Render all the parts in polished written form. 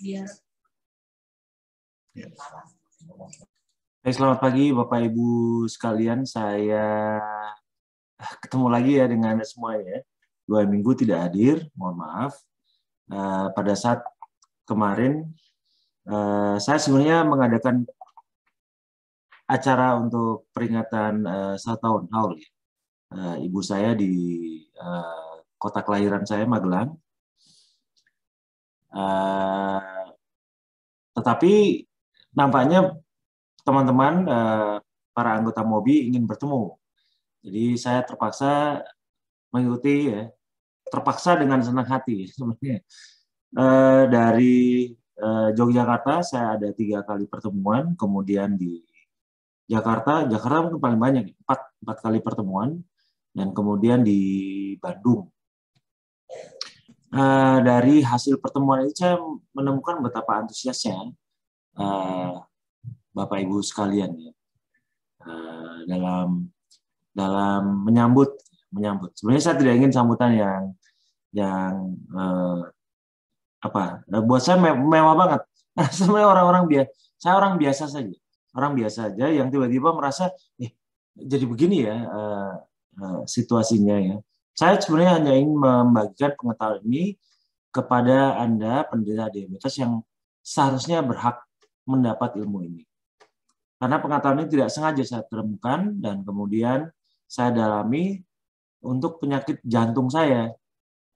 Iya. Baik, selamat pagi Bapak Ibu sekalian. Saya ketemu lagi ya dengan Anda semuanya. 2 minggu tidak hadir, mohon maaf. Pada saat kemarin saya sebenarnya mengadakan acara untuk peringatan 1 tahun haul. Ibu saya di kota kelahiran saya, Magelang. Tetapi nampaknya teman-teman para anggota MOBI ingin bertemu. Jadi saya terpaksa mengikuti, ya, terpaksa dengan senang hati sebenarnya. Dari Yogyakarta saya ada 3 kali pertemuan, kemudian di Jakarta mungkin paling banyak, 4 kali pertemuan, dan kemudian di Bandung. Dari hasil pertemuan itu saya menemukan betapa antusiasnya Bapak Ibu sekalian ya, dalam menyambut. Sebenarnya saya tidak ingin sambutan yang buat saya mewah banget. Sebenarnya saya orang biasa saja yang tiba-tiba merasa jadi begini ya situasinya ya. Saya sebenarnya hanya ingin membagikan pengetahuan ini kepada Anda penderita diabetes yang seharusnya berhak mendapat ilmu ini. Karena pengetahuan ini tidak sengaja saya temukan dan kemudian saya dalami untuk penyakit jantung saya.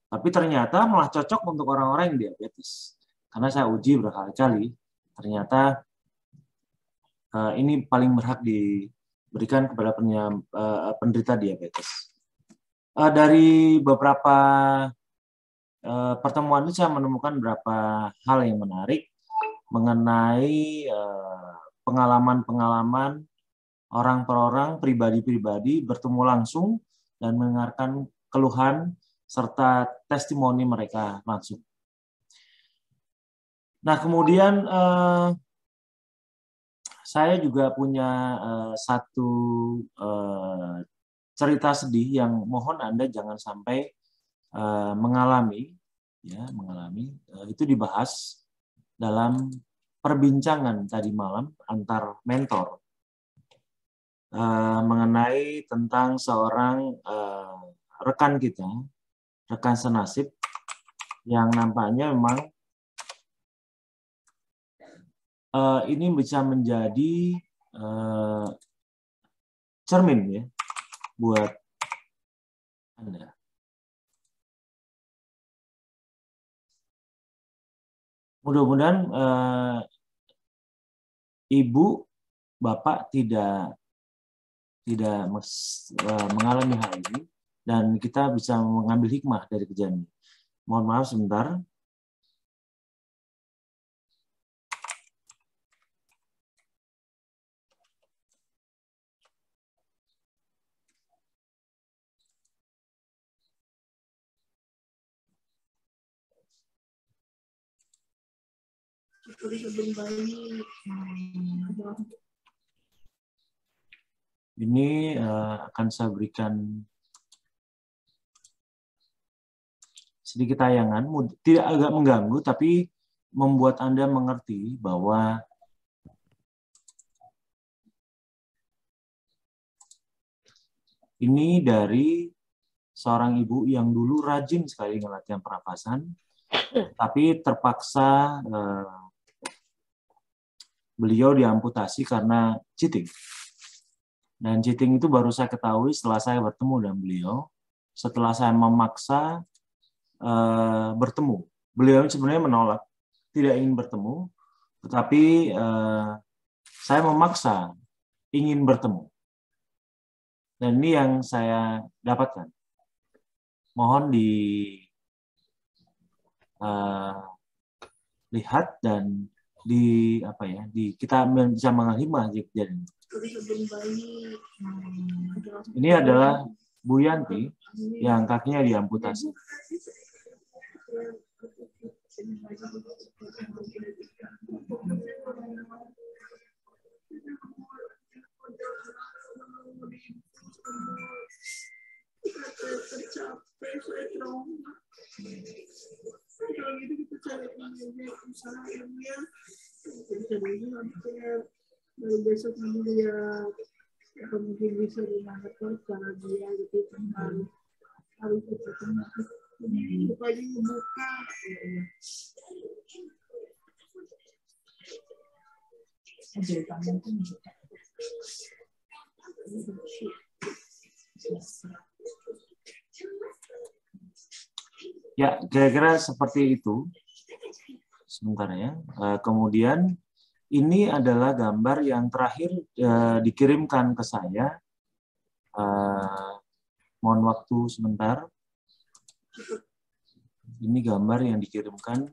Tapi ternyata malah cocok untuk orang-orang yang diabetes. Karena saya uji berkali-kali, ternyata ini paling berhak diberikan kepada penderita diabetes. Dari beberapa pertemuan ini saya menemukan beberapa hal yang menarik mengenai pengalaman-pengalaman orang per orang, pribadi-pribadi bertemu langsung dan mendengarkan keluhan serta testimoni mereka langsung. Nah, kemudian saya juga punya satu cerita sedih yang mohon Anda jangan sampai mengalami. Itu dibahas dalam perbincangan tadi malam antar mentor mengenai tentang seorang rekan kita, rekan senasib yang nampaknya memang ini bisa menjadi cermin ya buat Anda. Mudah-mudahan Ibu, Bapak tidak mengalami hal ini dan kita bisa mengambil hikmah dari kejadian ini. Mohon maaf sebentar. Ini akan saya berikan sedikit tayangan, tidak agak mengganggu, tapi membuat Anda mengerti bahwa ini dari seorang ibu yang dulu rajin sekali latihan pernapasan, tapi terpaksa beliau diamputasi karena cheating. Dan cheating itu baru saya ketahui setelah saya bertemu dengan beliau, setelah saya memaksa bertemu. Beliau sebenarnya menolak, tidak ingin bertemu, tetapi saya memaksa ingin bertemu. Dan ini yang saya dapatkan. Mohon dilihat dan kita bisa menghikmah kejadian. Ini adalah Bu Yanti yang kakinya diamputasi. usaha ilmiah bisa dulu baru besok nanti dia mungkin bisa dimanfaatkan secara dia gitu tentang harus ini supaya membuka aja kamu pun juga ya kira-kira seperti itu. Sebentar ya. Kemudian ini adalah gambar yang terakhir dikirimkan ke saya. Mohon waktu sebentar. Ini gambar yang dikirimkan.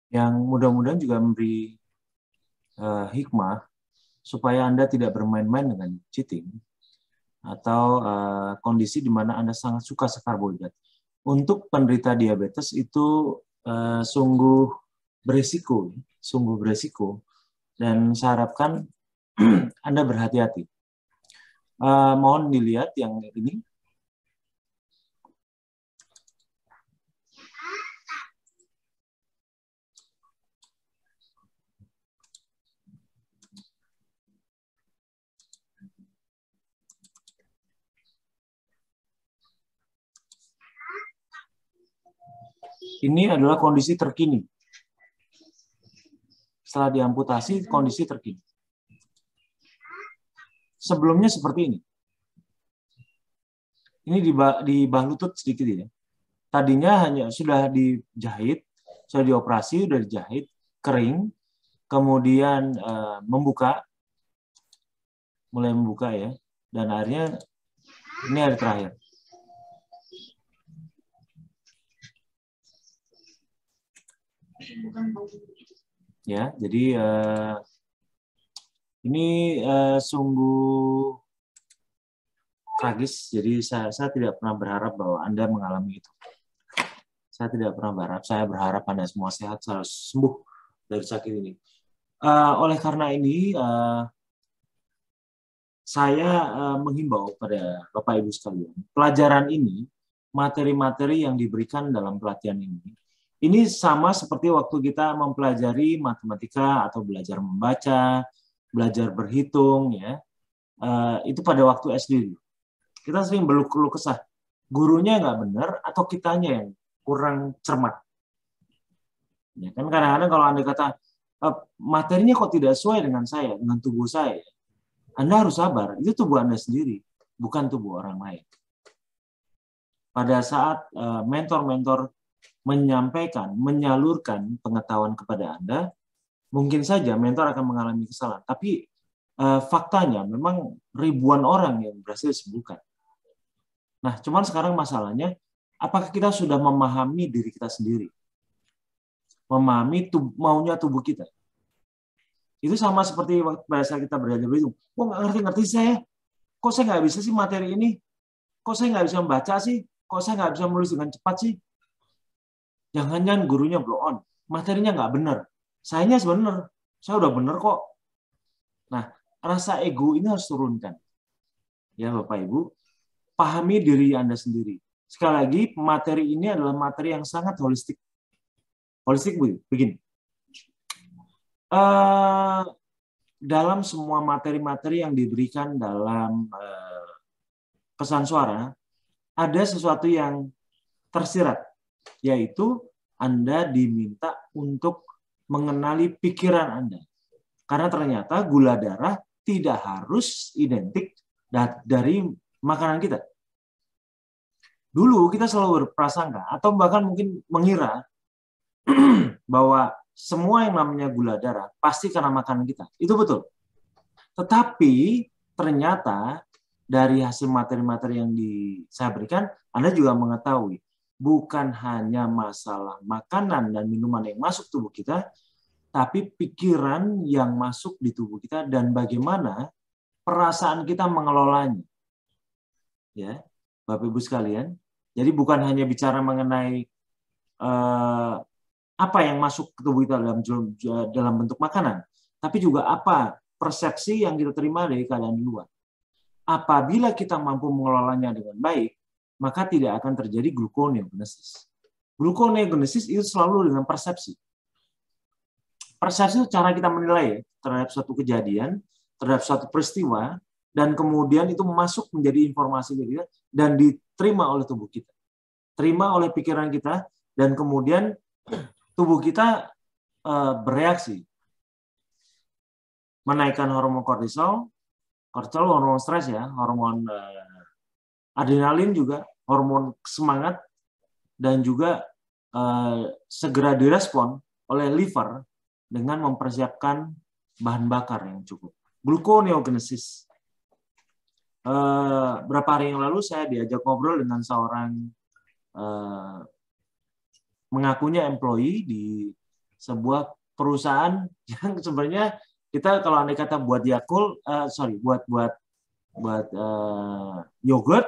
Yang mudah-mudahan juga memberi hikmah supaya Anda tidak bermain-main dengan cheating atau kondisi di mana Anda sangat suka karbohidrat. Untuk penderita diabetes itu sungguh berisiko, dan saya harapkan Anda berhati-hati. Mohon dilihat yang ini. Ini adalah kondisi terkini. Setelah diamputasi, kondisi terkini. Sebelumnya seperti ini. Ini di bahu lutut sedikit ya. Tadinya hanya sudah dijahit, sudah dioperasi, sudah dijahit, kering, kemudian membuka, mulai membuka ya, dan akhirnya ini hari terakhir. Ya, jadi ini sungguh tragis. Jadi saya tidak pernah berharap bahwa Anda mengalami itu. Saya tidak pernah berharap. Saya berharap Anda semua sehat, harus sembuh dari sakit ini. Oleh karena ini, saya menghimbau pada Bapak Ibu sekalian, pelajaran ini, materi-materi yang diberikan dalam pelatihan ini sama seperti waktu kita mempelajari matematika atau belajar membaca, belajar berhitung, ya. Itu pada waktu SD. Kita sering berkeluh kesah, gurunya nggak benar atau kitanya yang kurang cermat. Ya, kan kadang-kadang kalau Anda kata materinya kok tidak sesuai dengan saya, dengan tubuh saya, Anda harus sabar. Itu tubuh Anda sendiri, bukan tubuh orang lain. Pada saat mentor-mentor menyampaikan, menyalurkan pengetahuan kepada Anda, mungkin saja mentor akan mengalami kesalahan. Tapi faktanya memang ribuan orang yang berhasil disembuhkan. Nah, cuman sekarang masalahnya, apakah kita sudah memahami diri kita sendiri? Memahami maunya tubuh kita. Itu sama seperti pada saat kita belajar berhitung. Kok nggak ngerti-ngerti saya? Kok saya nggak bisa sih materi ini? Kok saya nggak bisa membaca sih? Kok saya nggak bisa menulis dengan cepat sih? Jangan-jangan gurunya blow on. Materinya nggak benar. Sayanya sebenarnya, saya udah benar kok. Nah, rasa ego ini harus turunkan. Ya, Bapak Ibu, pahami diri Anda sendiri. Sekali lagi, materi ini adalah materi yang sangat holistik. Holistik begini. Dalam semua materi-materi yang diberikan dalam pesan suara, ada sesuatu yang tersirat, yaitu Anda diminta untuk mengenali pikiran Anda. Karena ternyata gula darah tidak harus identik dari makanan kita. Dulu kita selalu berprasangka atau bahkan mungkin mengira bahwa semua yang namanya gula darah pasti karena makanan kita. Itu betul. Tetapi ternyata dari hasil materi-materi yang saya berikan, Anda juga mengetahui bukan hanya masalah makanan dan minuman yang masuk tubuh kita, tapi pikiran yang masuk di tubuh kita dan bagaimana perasaan kita mengelolanya. Ya, Bapak Ibu sekalian. Jadi bukan hanya bicara mengenai apa yang masuk ke tubuh kita dalam bentuk makanan, tapi juga apa persepsi yang kita terima dari keadaan di luar. Apabila kita mampu mengelolanya dengan baik, maka tidak akan terjadi gluconeogenesis. Gluconeogenesis itu selalu dengan persepsi. Persepsi itu cara kita menilai ya, terhadap suatu kejadian, terhadap suatu peristiwa, dan kemudian itu masuk menjadi informasi kita dan diterima oleh tubuh kita. Terima oleh pikiran kita, dan kemudian tubuh kita bereaksi. Menaikkan hormon kortisol hormon stres ya, hormon adrenalin juga, hormon semangat, dan juga segera direspon oleh liver dengan mempersiapkan bahan bakar yang cukup. Gluconeogenesis. Berapa hari yang lalu saya diajak ngobrol dengan seorang mengakunya employee di sebuah perusahaan yang sebenarnya kita kalau andai kata buat Yakult, buat yogurt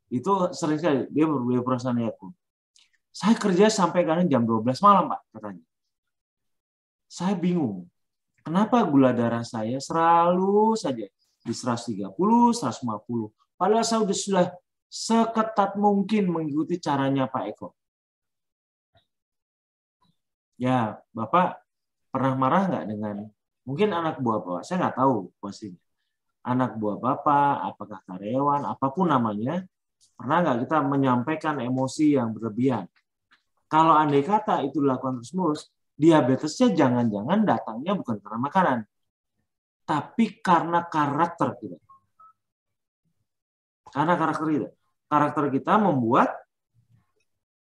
itu sering sekali dia berbeda perusahaan Yakult. Saya kerja sampai kadang jam 12 malam, Pak, katanya. Saya bingung. Kenapa gula darah saya selalu saja di 130, 150. Padahal saya sudah seketat mungkin mengikuti caranya Pak Eko. Ya, Bapak pernah marah nggak dengan mungkin anak buah Bapak? Saya nggak tahu pastinya. Anak buah Bapak, apakah karyawan, apapun namanya, pernah nggak kita menyampaikan emosi yang berlebihan? Kalau andai kata itu dilakukan terus-menerus, diabetesnya jangan-jangan datangnya bukan karena makanan, tapi karena karakter kita. Karena karakter kita membuat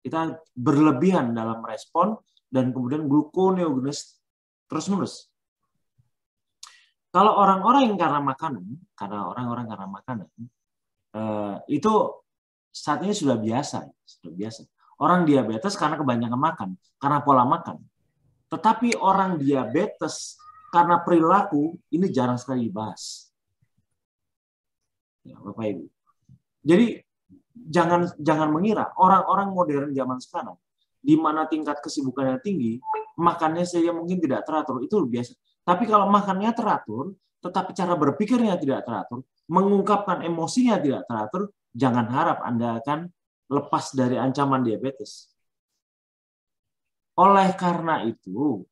kita berlebihan dalam respon dan kemudian gluconeogenesis terus-menerus. Kalau orang-orang yang karena makanan, itu saat ini sudah biasa. Orang diabetes karena kebanyakan makan, karena pola makan. Tetapi orang diabetes karena perilaku ini jarang sekali dibahas. Ya, Bapak Ibu. Jadi jangan mengira orang-orang modern zaman sekarang di mana tingkat kesibukannya tinggi, makannya saja mungkin tidak teratur, itu biasa. Tapi kalau makannya teratur, tetapi cara berpikirnya tidak teratur, mengungkapkan emosinya tidak teratur, jangan harap Anda akan lepas dari ancaman diabetes. Oleh karena itu,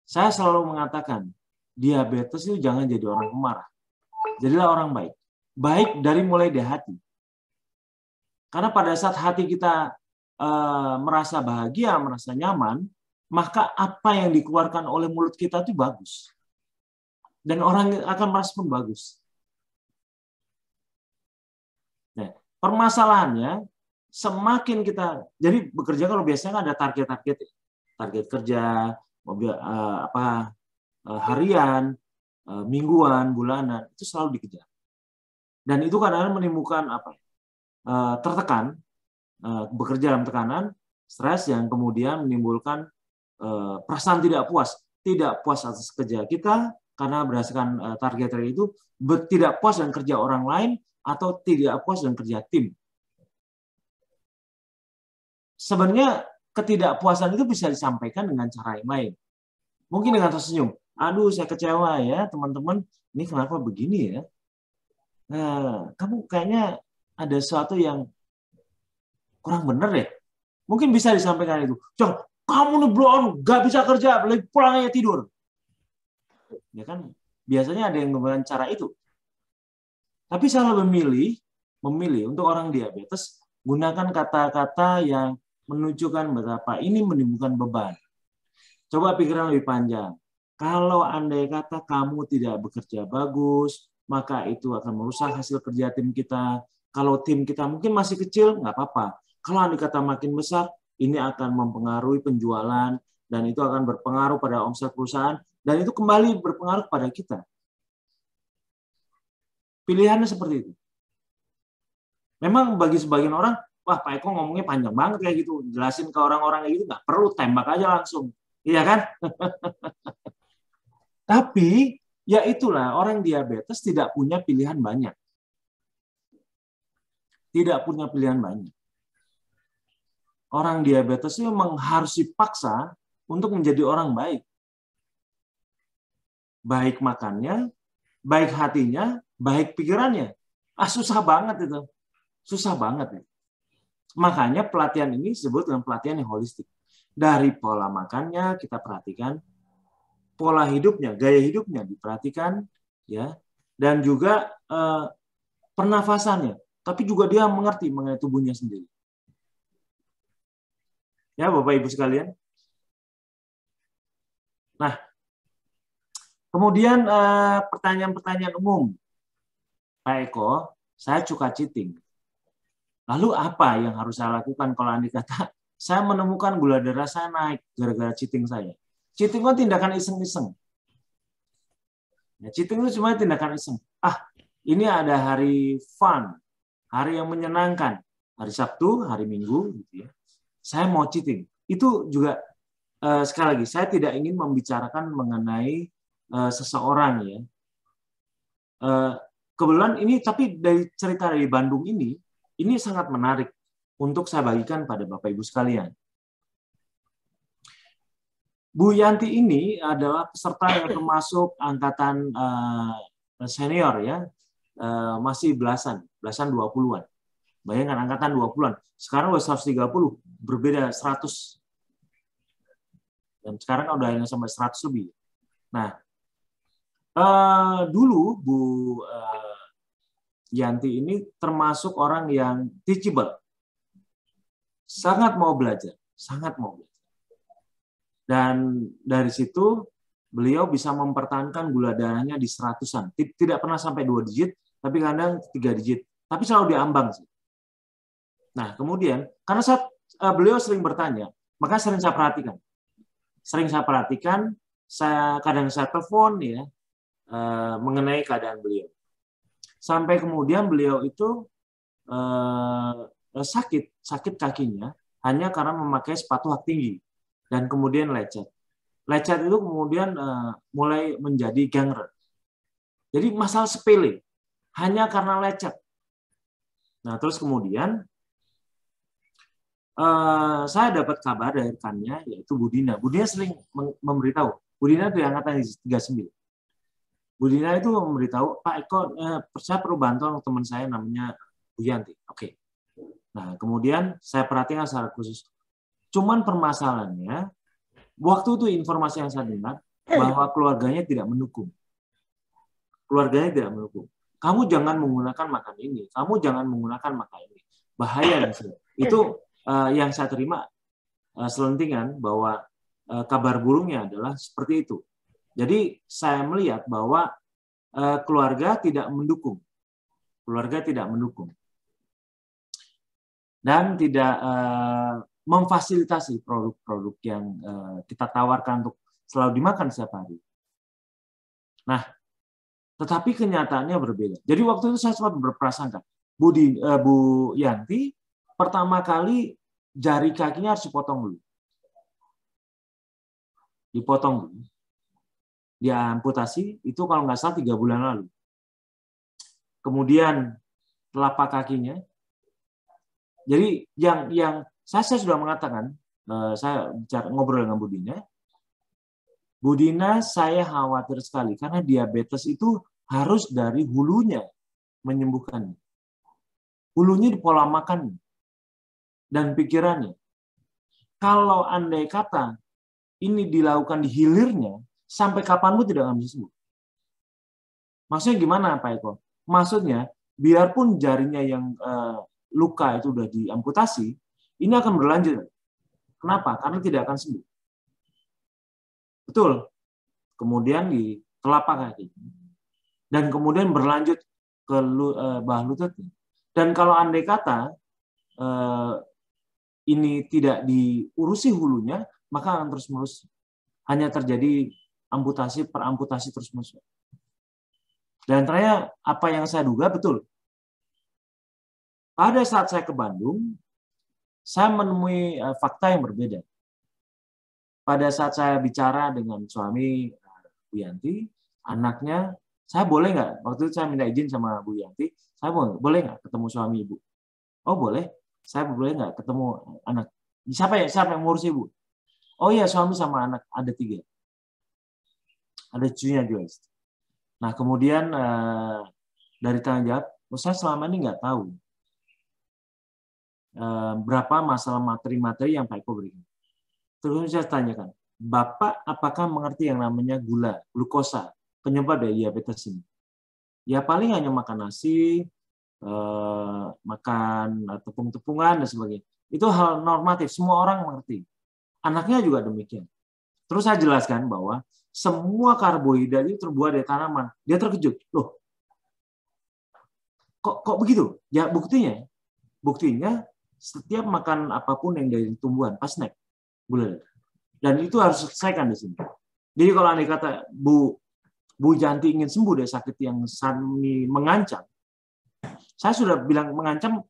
saya selalu mengatakan, diabetes itu jangan jadi orang pemarah. Jadilah orang baik. Baik dari mulai di hati. Karena pada saat hati kita merasa bahagia, merasa nyaman, maka apa yang dikeluarkan oleh mulut kita itu bagus. Dan orang akan merespon bagus. Nah, permasalahannya, semakin kita, jadi bekerja kalau biasanya ada target kerja, harian, mingguan, bulanan, itu selalu dikejar. Dan itu kadang-kadang menimbulkan tertekan, bekerja dalam tekanan, stres yang kemudian menimbulkan perasaan tidak puas atas kerja kita karena berdasarkan target itu, tidak puas dengan kerja orang lain atau tidak puas dengan kerja tim. Sebenarnya ketidakpuasan itu bisa disampaikan dengan cara yang lain. Mungkin dengan tersenyum. Aduh, saya kecewa ya teman-teman. Ini kenapa begini ya? Kamu kayaknya ada sesuatu yang kurang benar deh. Mungkin bisa disampaikan itu. Jong, kamu nih belum nggak bisa kerja, pulang aja tidur. Ya kan? Biasanya ada yang menggunakan cara itu. Tapi saya lebih memilih untuk orang diabetes gunakan kata-kata yang menunjukkan betapa ini menimbulkan beban. Coba pikiran lebih panjang. Kalau andai kata kamu tidak bekerja bagus, maka itu akan merusak hasil kerja tim kita. Kalau tim kita mungkin masih kecil, nggak apa-apa. Kalau andai kata makin besar, ini akan mempengaruhi penjualan, dan itu akan berpengaruh pada omset perusahaan, dan itu kembali berpengaruh pada kita. Pilihannya seperti itu. Memang bagi sebagian orang, wah Pak Eko ngomongnya panjang banget kayak gitu, jelasin ke orang-orang kayak gitu, nggak perlu, tembak aja langsung. Iya kan? Tapi, ya itulah, orang diabetes tidak punya pilihan banyak. Tidak punya pilihan banyak. Orang diabetes itu memang harus dipaksa untuk menjadi orang baik. Baik makannya, baik hatinya, baik pikirannya. Susah banget itu. Susah banget. Makanya pelatihan ini disebut dengan pelatihan yang holistik. Dari pola makannya kita perhatikan, pola hidupnya, gaya hidupnya diperhatikan, ya, dan juga pernafasannya. Tapi juga dia mengerti mengenai tubuhnya sendiri. Ya, Bapak Ibu sekalian. Nah, kemudian pertanyaan-pertanyaan umum. Pak Eko, saya suka cheating. Lalu apa yang harus saya lakukan kalau andai kata saya menemukan gula darah saya naik gara-gara cheating saya? Cheating itu tindakan iseng-iseng. Ya, cheating itu cuma tindakan iseng. Ini ada hari fun, hari yang menyenangkan, hari Sabtu, hari Minggu, gitu ya. Saya mau cheating. Itu juga sekali lagi saya tidak ingin membicarakan mengenai seseorang ya. Kebetulan ini tapi dari cerita dari Bandung ini sangat menarik untuk saya bagikan pada Bapak Ibu sekalian. Bu Yanti ini adalah peserta yang termasuk angkatan senior ya, masih belasan 20-an. Bayangkan angkatan 20-an. Sekarang udah 130, berbeda 100. Dan sekarang udah yang sampai 100 lebih. Nah, dulu Bu Yanti ini termasuk orang yang teachable. Sangat mau belajar, sangat mau belajar. Dan dari situ beliau bisa mempertahankan gula darahnya di 100-an. Tidak pernah sampai 2 digit, tapi kadang 3 digit. Tapi selalu diambang sih. Nah, kemudian karena beliau sering bertanya, maka sering saya perhatikan. Kadang saya telepon ya mengenai keadaan beliau. Sampai kemudian beliau itu sakit kakinya hanya karena memakai sepatu hak tinggi dan kemudian lecet. Lecet itu kemudian mulai menjadi gangren. Jadi masalah sepele hanya karena lecet. Nah, terus kemudian saya dapat kabar dari rekannya yaitu Budina. Budina sering memberitahu. Budina dari angkatan 39. Budina itu memberitahu, Pak Eko, saya perlu bantuan teman saya namanya Bu Yanti. Oke. Nah, kemudian saya perhatikan secara khusus. Cuman permasalahannya, waktu itu informasi yang saya dengar bahwa keluarganya tidak mendukung. Keluarganya tidak mendukung. Kamu jangan menggunakan makan ini. Kamu jangan menggunakan makan ini. Bahaya. Itu yang saya terima selentingan bahwa kabar burungnya adalah seperti itu. Jadi saya melihat bahwa keluarga tidak mendukung. Keluarga tidak mendukung. Dan tidak memfasilitasi produk-produk yang kita tawarkan untuk selalu dimakan setiap hari. Nah, tetapi kenyataannya berbeda. Jadi waktu itu saya sempat berprasangka, Bu Yanti pertama kali jari kakinya harus dipotong dulu. Dipotong dulu. Dia amputasi, itu kalau nggak salah 3 bulan lalu. Kemudian telapak kakinya. Jadi yang saya sudah mengatakan, saya ngobrol dengan Budina, saya khawatir sekali karena diabetes itu harus dari hulunya menyembuhkannya. Hulunya di pola makan dan pikirannya. Kalau andai kata ini dilakukan di hilirnya, sampai kapanpun tidak akan bisa sembuh. Maksudnya gimana Pak Eko? Maksudnya, biarpun jarinya yang luka itu sudah diamputasi, ini akan berlanjut. Kenapa? Karena tidak akan sembuh. Betul. Kemudian di telapak kaki. Dan kemudian berlanjut ke bahu lututnya. Dan kalau andai kata ini tidak diurusi hulunya, maka akan terus-menerus hanya terjadi amputasi per amputasi terus-menerus. Dan ternyata apa yang saya duga betul. Pada saat saya ke Bandung, saya menemui fakta yang berbeda. Pada saat saya bicara dengan suami Bu Yanti, anaknya, saya boleh nggak? Waktu itu saya minta izin sama Bu Yanti, saya boleh nggak ketemu suami ibu? Oh boleh, saya boleh nggak ketemu anak? Siapa yang ngurus ibu? Oh iya, suami sama anak ada 3. Ada cucunya juga. Nah kemudian dari tanggung jawab, saya selama ini nggak tahu. berapa masalah materi-materi yang Pak Eko berikan. Terus saya tanyakan, Bapak apakah mengerti yang namanya gula, glukosa, penyebab dari diabetes ini? Ya paling hanya makan nasi, makan tepung-tepungan dan sebagainya. Itu hal normatif, semua orang mengerti. Anaknya juga demikian. Terus saya jelaskan bahwa semua karbohidrat itu terbuat dari tanaman. Dia terkejut, loh, kok begitu? Ya buktinya setiap makan apapun yang dari tumbuhan, pas snack, gula darah. Dan itu harus selesaikan di sini. Jadi kalau andai kata Bu Janti ingin sembuh dari sakit yang mengancam, saya sudah bilang mengancam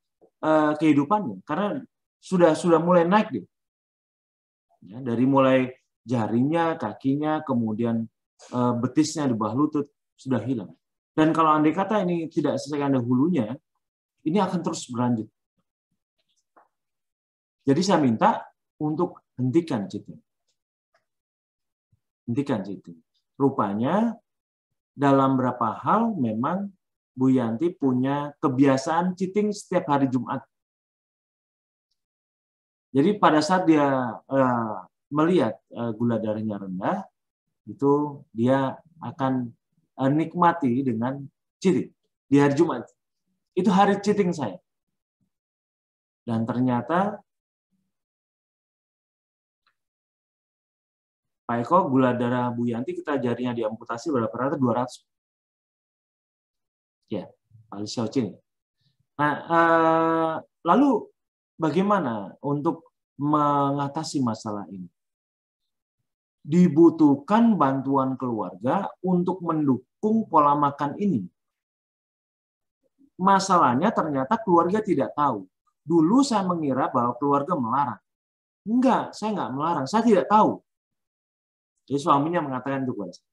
kehidupannya karena sudah mulai naik deh. Ya, dari mulai jarinya, kakinya, kemudian betisnya di bawah lutut sudah hilang. Dan kalau andai kata ini tidak selesaikan dari hulunya, ini akan terus berlanjut. Jadi saya minta untuk hentikan cheating. Hentikan cheating. Rupanya dalam beberapa hal memang Bu Yanti punya kebiasaan cheating setiap hari Jumat. Jadi pada saat dia melihat gula darahnya rendah, itu dia akan nikmati dengan cheating di hari Jumat. Itu hari cheating saya. Dan ternyata Pak Eko, gula darah Bu Yanti kita jarinya diamputasi berapa rata? 200. Ya, Pak Xiaoqing. Nah, lalu bagaimana untuk mengatasi masalah ini? Dibutuhkan bantuan keluarga untuk mendukung pola makan ini. Masalahnya ternyata keluarga tidak tahu. Dulu saya mengira bahwa keluarga melarang. Enggak, saya enggak melarang. Saya tidak tahu. Jadi suaminya mengatakan itu kepada saya.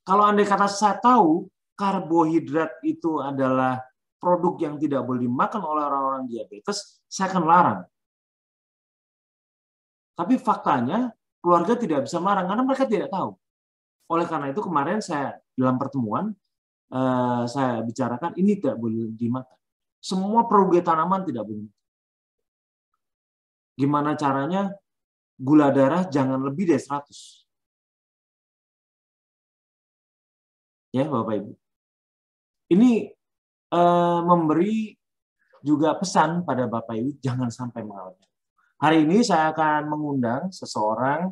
Kalau andai kata saya tahu karbohidrat itu adalah produk yang tidak boleh dimakan oleh orang-orang diabetes, saya akan larang. Tapi faktanya keluarga tidak bisa melarang karena mereka tidak tahu. Oleh karena itu kemarin saya dalam pertemuan saya bicarakan ini tidak boleh dimakan. Semua produk tanaman tidak boleh. Gimana caranya? Gula darah jangan lebih dari 100. Ya, Bapak Ibu. Ini memberi juga pesan pada Bapak Ibu jangan sampai mengalami. Hari ini saya akan mengundang seseorang